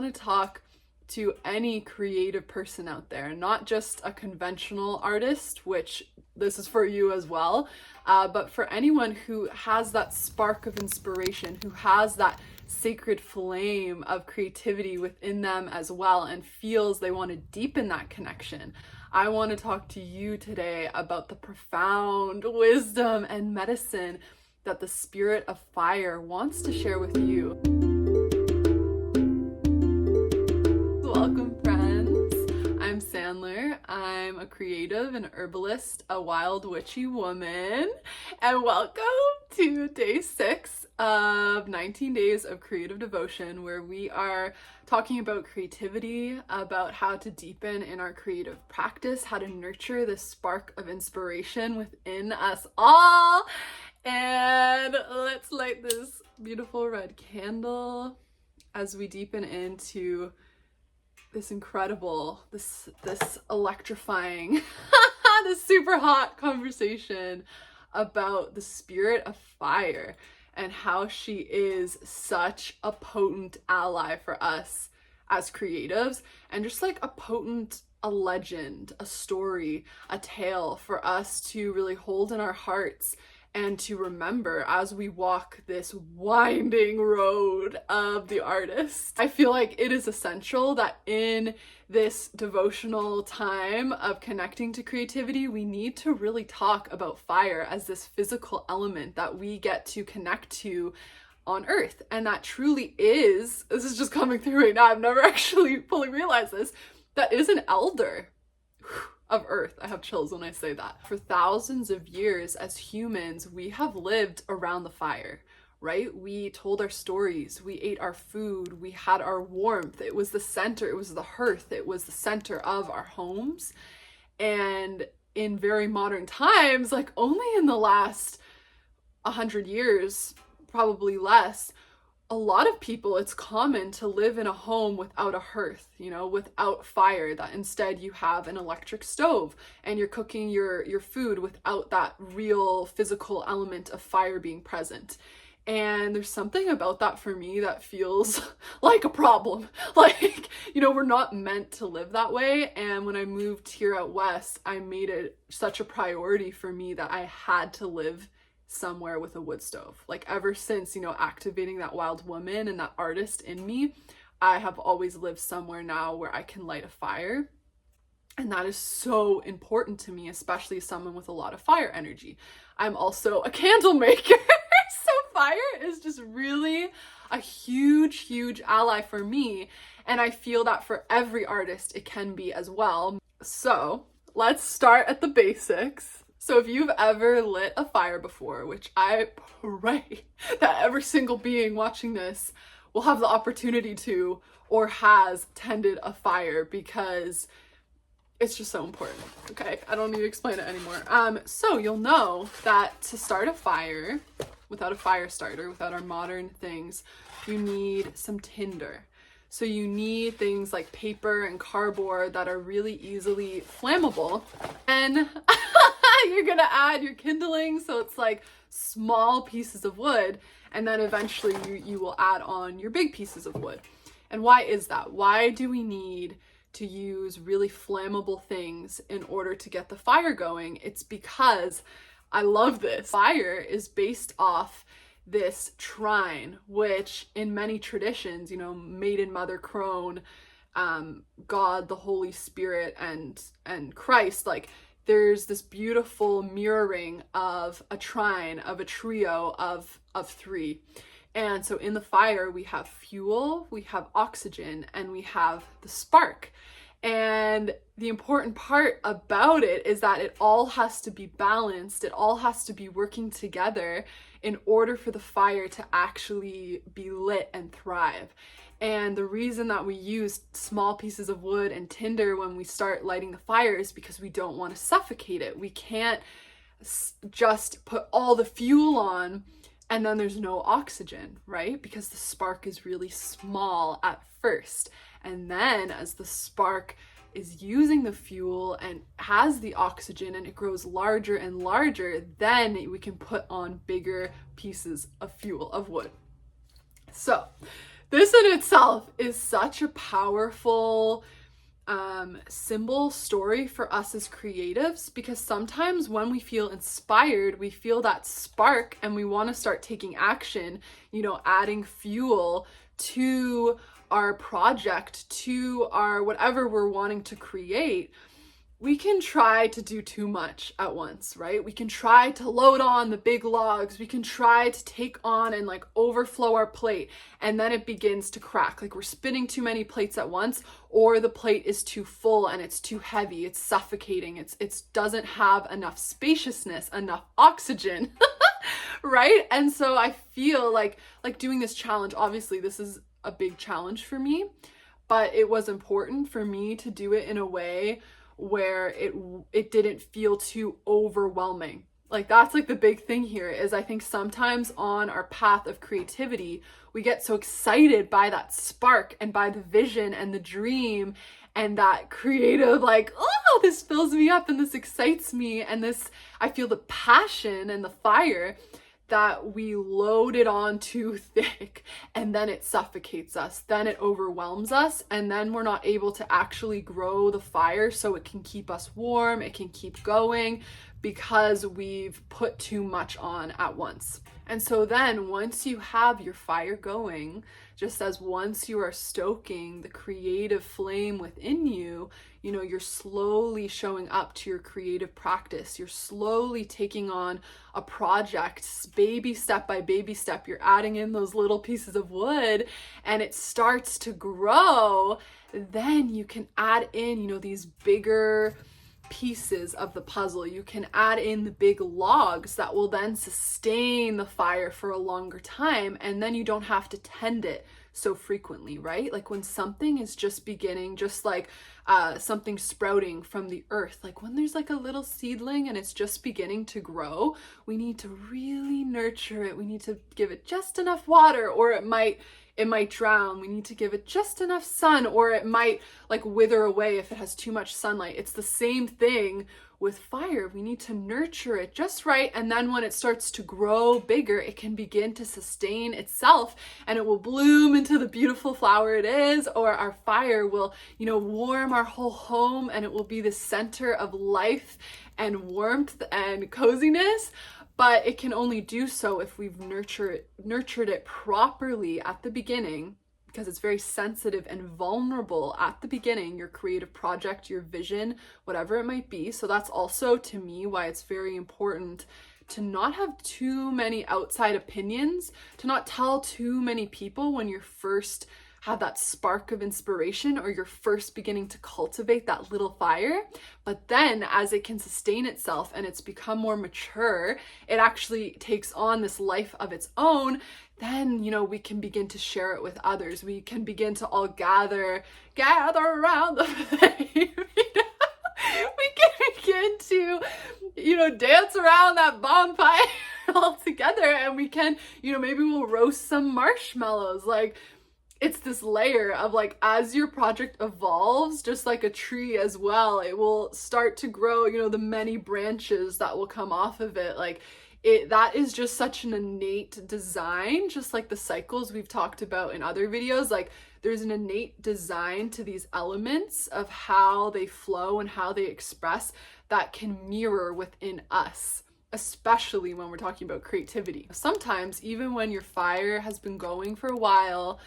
want to talk to any creative person out there, not just a conventional artist, which this is for you as well, but for anyone who has that spark of inspiration, who has that sacred flame of creativity within them as well, and feels they want to deepen that connection. I want to talk to you today about the profound wisdom and medicine that the spirit of fire wants to share with you. Welcome, friends. I'm Sandler. I'm a creative, an herbalist, a wild witchy woman, and welcome to day 6 of 19 days of creative devotion, where we are talking about creativity, about how to deepen in our creative practice, how to nurture this spark of inspiration within us all. And let's light this beautiful red candle as we deepen into this incredible, this electrifying, this super hot conversation about the spirit of fire and how she is such a potent ally for us as creatives, and just like a legend, a story, a tale for us to really hold in our hearts and to remember as we walk this winding road of the artist. I feel like it is essential that in this devotional time of connecting to creativity, we need to really talk about fire as this physical element that we get to connect to on earth. And that truly is, this is just coming through right now, I've never actually fully realized this, that is an elder of earth. I have chills when I say that. For thousands of years as humans, we have lived around the fire, right? We told our stories, we ate our food, we had our warmth. It was the center, it was the hearth, it was the center of our homes. And in very modern times, like only in the last 100 years, probably less, a lot of people, it's common to live in a home without a hearth, without fire, that instead you have an electric stove and you're cooking your food without that real physical element of fire being present. And there's something about that for me that feels like a problem. Like, we're not meant to live that way. And when I moved here out west, I made it such a priority for me that I had to live somewhere with a wood stove. Like ever since, activating that wild woman and that artist in me, I have always lived somewhere now where I can light a fire. And that is so important to me, especially as someone with a lot of fire energy. I'm also a candle maker. So fire is just really a huge, huge ally for me. And I feel that for every artist, it can be as well. So let's start at the basics. So if you've ever lit a fire before, which I pray that every single being watching this will have the opportunity to, or has tended a fire, because it's just so important, okay? I don't need to explain it anymore. So you'll know that to start a fire, without a fire starter, without our modern things, you need some tinder. So you need things like paper and cardboard that are really easily flammable. And you're gonna add your kindling, so it's like small pieces of wood, and then eventually you will add on your big pieces of wood. And why is that? Why do we need to use really flammable things in order to get the fire going? It's because, I love this, fire is based off this trine, which in many traditions, Maiden Mother Crone, God, the Holy Spirit, and Christ, like there's this beautiful mirroring of a trine, of a trio of 3. And so in the fire, we have fuel, we have oxygen, and we have the spark. And the important part about it is that it all has to be balanced. It all has to be working together in order for the fire to actually be lit and thrive. And the reason that we use small pieces of wood and tinder when we start lighting the fire is because we don't want to suffocate it. We can't just put all the fuel on and then there's no oxygen, right? Because the spark is really small at first. And then as the spark is using the fuel and has the oxygen and it grows larger and larger, then we can put on bigger pieces of fuel, of wood. So This in itself is such a powerful symbol story for us as creatives, because sometimes when we feel inspired, we feel that spark and we want to start taking action, you know, adding fuel to our project, to our whatever we're wanting to create. We can try to do too much at once, right? We can try to load on the big logs. We can try to take on and like overflow our plate, and then it begins to crack. Like we're spinning too many plates at once, or the plate is too full and it's too heavy. It's suffocating. It doesn't have enough spaciousness, enough oxygen, right? And so I feel like doing this challenge, obviously this is a big challenge for me, but it was important for me to do it in a way where it didn't feel too overwhelming. Like that's like the big thing here is I think sometimes on our path of creativity, we get so excited by that spark and by the vision and the dream and that creative, like, oh, this fills me up and this excites me and this, I feel the passion and the fire, that we load it on too thick and then it suffocates us, then it overwhelms us, and then we're not able to actually grow the fire so it can keep us warm, it can keep going, because we've put too much on at once. And so then once you have your fire going, just as once you are stoking the creative flame within you, you know, you're slowly showing up to your creative practice. You're slowly taking on a project, baby step by baby step. You're adding in those little pieces of wood and it starts to grow. Then you can add in, you know, these bigger pieces of the puzzle. You can add in the big logs that will then sustain the fire for a longer time, and then you don't have to tend it so frequently, right? Like when something is just beginning, just like something sprouting from the earth, like when there's like a little seedling and it's just beginning to grow, we need to really nurture it. We need to give it just enough water, or it might drown. We need to give it just enough sun, or it might like wither away if it has too much sunlight. It's the same thing with fire. We need to nurture it just right, and then when it starts to grow bigger, it can begin to sustain itself and it will bloom into the beautiful flower it is, or our fire will, you know, warm our whole home and it will be the center of life and warmth and coziness. But it can only do so if we've nurtured it properly at the beginning, because it's very sensitive and vulnerable at the beginning, your creative project, your vision, whatever it might be. So that's also, to me, why it's very important to not have too many outside opinions, to not tell too many people when you're first have that spark of inspiration or you're first beginning to cultivate that little fire. But then as it can sustain itself and it's become more mature, it actually takes on this life of its own. Then, you know, we can begin to share it with others. We can begin to all gather around the flame. We can begin to, you know, dance around that bonfire all together, and we can, you know, maybe we'll roast some marshmallows. Like, it's this layer of like, as your project evolves, just like a tree as well, it will start to grow, you know, the many branches that will come off of it. Like that is just such an innate design, just like the cycles we've talked about in other videos. Like there's an innate design to these elements of how they flow and how they express that can mirror within us, especially when we're talking about creativity. Sometimes even when your fire has been going for a while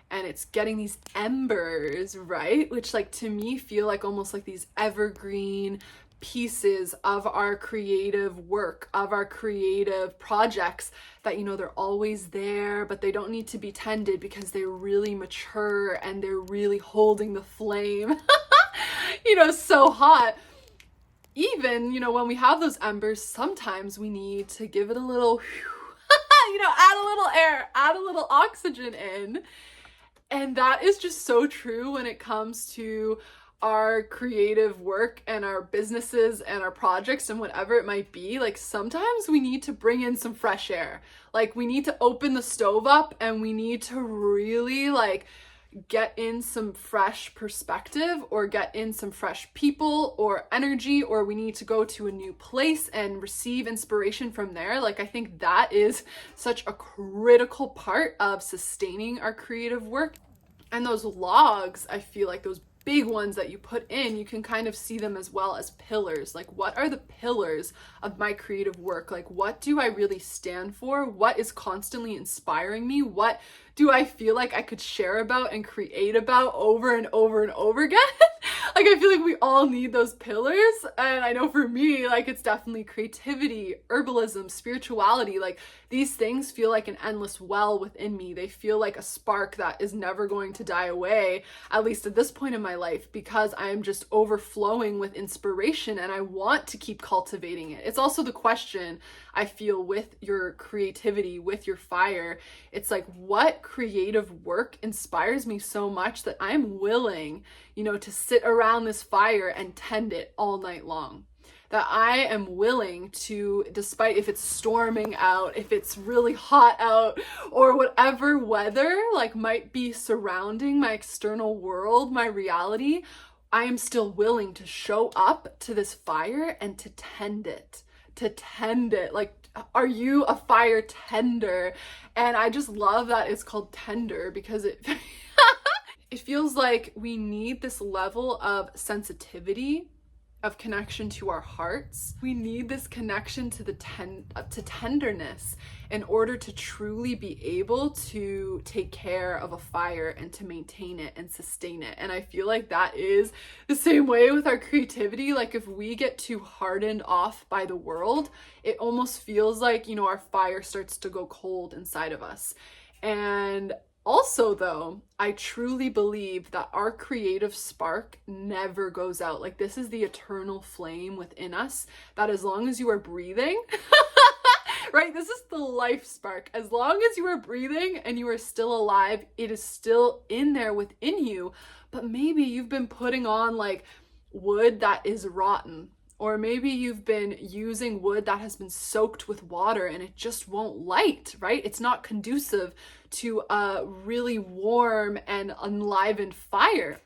and it's getting these embers, right? Which like to me feel like almost like these evergreen pieces of our creative work, of our creative projects that, you know, they're always there, but they don't need to be tended because they're really mature and they're really holding the flame, you know, so hot. Even, you know, when we have those embers, sometimes we need to give it a little, you know, add a little air, add a little oxygen in. And that is just so true when it comes to our creative work and our businesses and our projects and whatever it might be. Like sometimes we need to bring in some fresh air. Like we need to open the stove up and we need to really like get in some fresh perspective or get in some fresh people or energy, or we need to go to a new place and receive inspiration from there. Like, I think that is such a critical part of sustaining our creative work. And those logs, I feel like those big ones that you put in, you can kind of see them as well as pillars. Like, what are the pillars of my creative work? Like, what do I really stand for? What is constantly inspiring me? What do I feel like I could share about and create about over and over and over again? Like, I feel like we all need those pillars. And I know for me, like, it's definitely creativity, herbalism, spirituality. Like, these things feel like an endless well within me. They feel like a spark that is never going to die away, at least at this point in my life, because I am just overflowing with inspiration and I want to keep cultivating it. It's also the question I feel with your creativity, with your fire. It's like, what creative work inspires me so much that I'm willing, you know, to sit around this fire and tend it all night long? That I am willing to, despite if it's storming out, if it's really hot out, or whatever weather like might be surrounding my external world, my reality, I am still willing to show up to this fire and to tend it. Like, are you a fire tender? And I just love that it's called tender, because it it feels like we need this level of sensitivity, of connection to our hearts. We need this connection to the tenderness in order to truly be able to take care of a fire and to maintain it and sustain it. And I feel like that is the same way with our creativity. Like, if we get too hardened off by the world, it almost feels like, you know, our fire starts to go cold inside of us. And also, though, I truly believe that our creative spark never goes out. Like, this is the eternal flame within us, that as long as you are breathing, right? This is the life spark. As long as you are breathing and you are still alive, it is still in there within you. But maybe you've been putting on like wood that is rotten, or maybe you've been using wood that has been soaked with water and it just won't light, right? It's not conducive to a really warm and enlivened fire.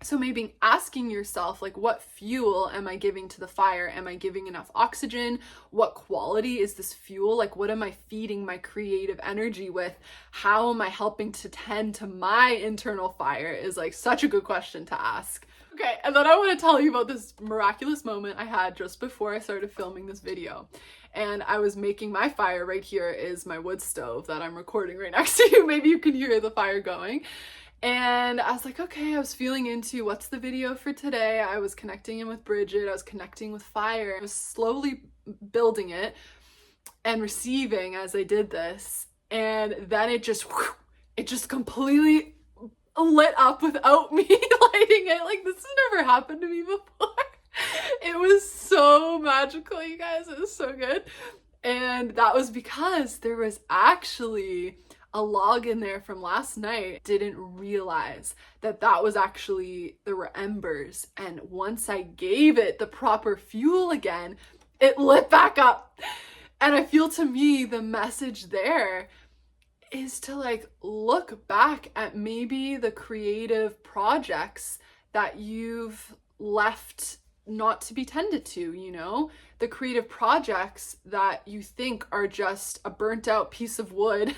So maybe asking yourself, like, what fuel am I giving to the fire? Am I giving enough oxygen? What quality is this fuel? Like, what am I feeding my creative energy with? How am I helping to tend to my internal fire is like such a good question to ask. Okay, and then I want to tell you about this miraculous moment I had just before I started filming this video. And I was making my fire. Right here is my wood stove that I'm recording right next to you. Maybe you can hear the fire going. And I was like, okay, I was feeling into what's the video for today. I was connecting in with Brigid. I was connecting with fire. I was slowly building it and receiving as I did this. And then it just completely lit up without me lighting it. Like, this has never happened to me before. It was so magical, you guys. It was so good. And that was because there was actually a log in there from last night. Didn't realize that was actually, there were embers. And once I gave it the proper fuel again, it lit back up. And I feel, to me, the message there is to like look back at maybe the creative projects that you've left not to be tended to, you know, the creative projects that you think are just a burnt out piece of wood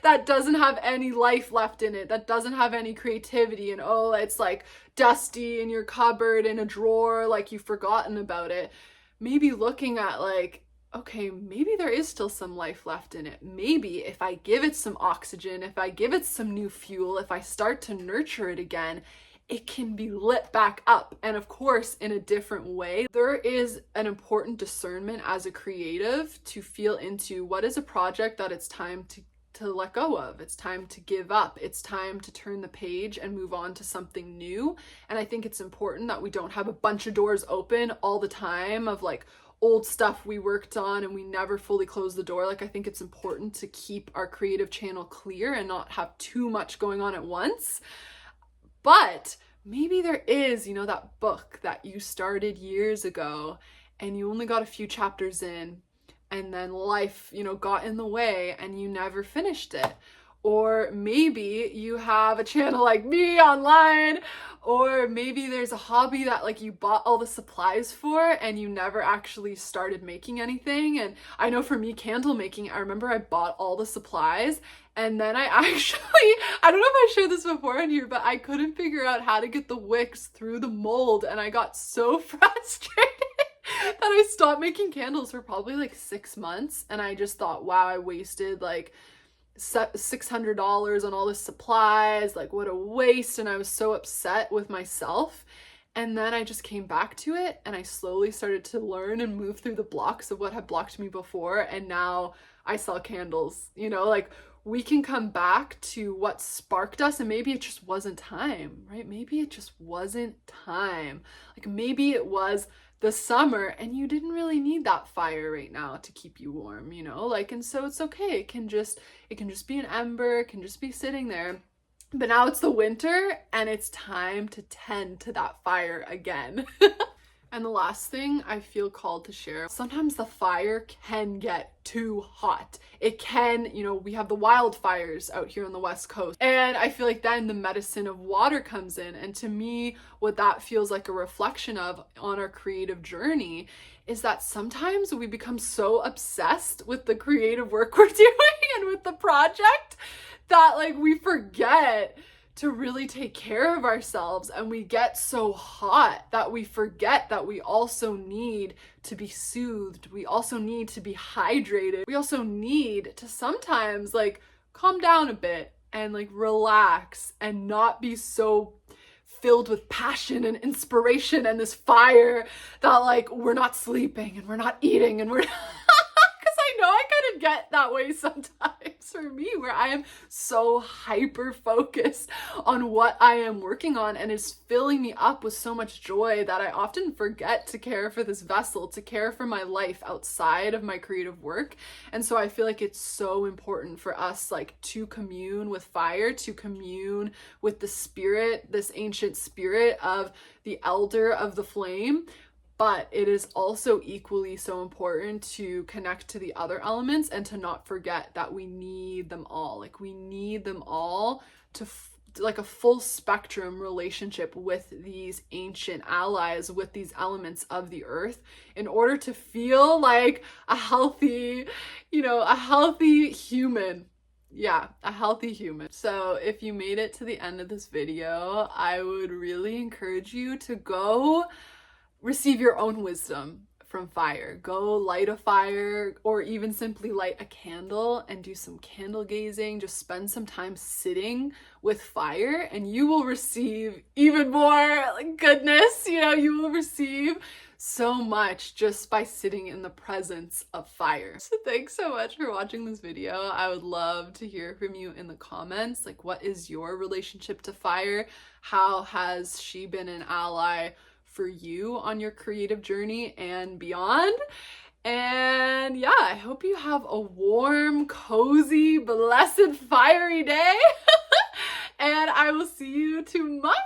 that doesn't have any life left in it, that doesn't have any creativity, and oh, it's like dusty in your cupboard in a drawer, like you've forgotten about it. Maybe looking at like, okay, maybe there is still some life left in it. Maybe if I give it some oxygen, if I give it some new fuel, if I start to nurture it again, it can be lit back up. And of course, in a different way. There is an important discernment as a creative to feel into what is a project that it's time to let go of. It's time to give up. It's time to turn the page and move on to something new. And I think it's important that we don't have a bunch of doors open all the time of like old stuff we worked on and we never fully close the door. Like, I think it's important to keep our creative channel clear and not have too much going on at once. But maybe there is, you know, that book that you started years ago and you only got a few chapters in, and then life, you know, got in the way and you never finished it. or maybe you have a channel like me online, or maybe there's a hobby that like you bought all the supplies for and you never actually started making anything. And I know for me, candle making, I remember I bought all the supplies and then I actually, I don't know if I shared this before in here, but I couldn't figure out how to get the wicks through the mold, and I got so frustrated that I stopped making candles for probably like 6 months. And I just thought, wow, I wasted like $600 on all the supplies, like what a waste. And I was so upset with myself. And then I just came back to it and I slowly started to learn and move through the blocks of what had blocked me before. And now I sell candles, you know, like we can come back to what sparked us, and maybe it just wasn't time, right? Maybe it just wasn't time. Like maybe it was the summer and you didn't really need that fire right now to keep you warm, you know, like, and so it's okay. It can just be an ember, it can just be sitting there. But now it's the winter and it's time to tend to that fire again. And the last thing I feel called to share, sometimes the fire can get too hot. It can, you know, we have the wildfires out here on the West Coast. And I feel like then the medicine of water comes in. And to me, what that feels like a reflection of on our creative journey is that sometimes we become so obsessed with the creative work we're doing and with the project that like we forget to really take care of ourselves, and we get so hot that we forget that we also need to be soothed. We also need to be hydrated. We also need to sometimes like calm down a bit and like relax and not be so filled with passion and inspiration and this fire that like we're not sleeping and we're not eating and we're I know I kind of get that way sometimes for me, where I am so hyper focused on what I am working on, and it's filling me up with so much joy that I often forget to care for this vessel, to care for my life outside of my creative work. And so I feel like it's so important for us like to commune with fire, to commune with the spirit, this ancient spirit of the elder of the flame. But it is also equally so important to connect to the other elements and to not forget that we need them all. Like we need them all to like a full spectrum relationship with these ancient allies, with these elements of the earth, in order to feel like a healthy, you know, a healthy human. Yeah, a healthy human. So if you made it to the end of this video, I would really encourage you to go receive your own wisdom from fire. Go light a fire, or even simply light a candle and do some candle gazing. Just spend some time sitting with fire and you will receive even more like goodness. You know, you will receive so much just by sitting in the presence of fire. So thanks so much for watching this video. I would love to hear from you in the comments. Like, what is your relationship to fire? How has she been an ally for you on your creative journey and beyond? And yeah, I hope you have a warm, cozy, blessed, fiery day. And I will see you tomorrow.